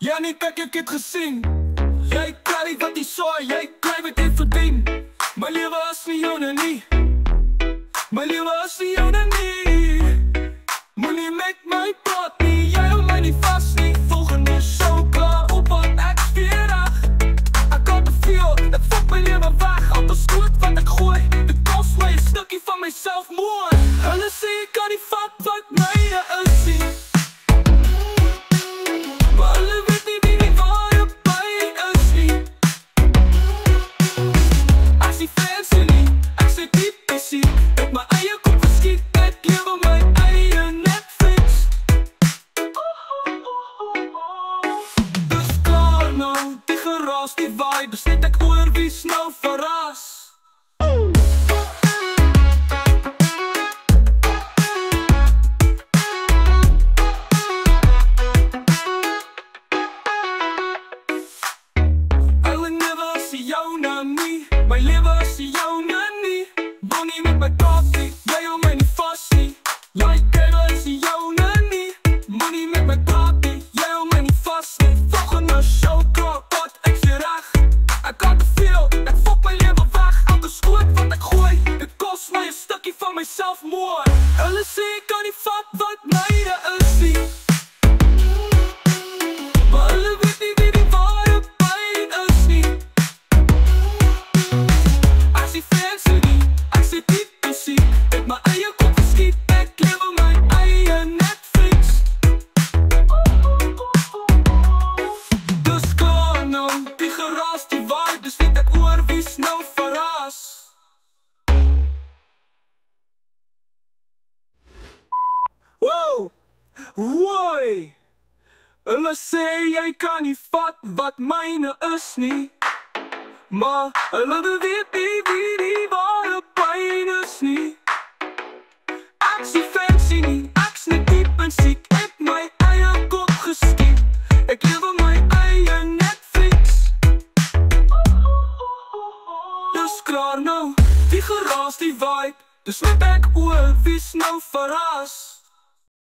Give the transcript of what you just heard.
Ja nie kyk ek het gesien. Jy kry wat jy saai, jy kry wat jy verdien. My lewe is nie joune nie. My lewe is nie joune nie. Moenie met my praat nie, jy hou my nie vas nie. Volgende show klaar op wat ek veerig. Ek kan te veel, ek fok my lewe weg. Al die skoot wat ek gooi, dit kos my 'n stukkie van myself mooi. Hulle sê ek kan nie vat wat myne is nie. Die vibe, dus net ek oor wie's nou verras. Hulle never is joune nie. My lewe is joune nie. Bonnie met my koffie, jy hou my nie vas nie. My lewe is joune nie. Moenie met my koffie, jy hou my nie vas nie. Volgende show klaar. Ek kan te veel, ek fok my lewe weg. Elke skoot wat ek gooi, dit kos my 'n stukkie van myself mooi. Hulle sê ek kan nie vat wat myne is nie. Maar hulle weet nie wie die ware pyn is nie. Ek sien fancy nie, ek sien diep muziek. Met my eie kop geskiet, ek lewe my eie Netflix. Dus klaar nou, die geraas, die vibe, dus weet ek oor wie's nou verras. Wow, woi. Hulle sê jy kan nie vat wat myne is nie. Maar hulle weet nie wie die ware pyn is nie. Ek sien fancy nie, ek's net diep en siek. Ek my eie kop geskiet, ek lewe my eie Netflix. Dus klaar nou, die geraas, die vibe, dus net ek oor wie's nou verras.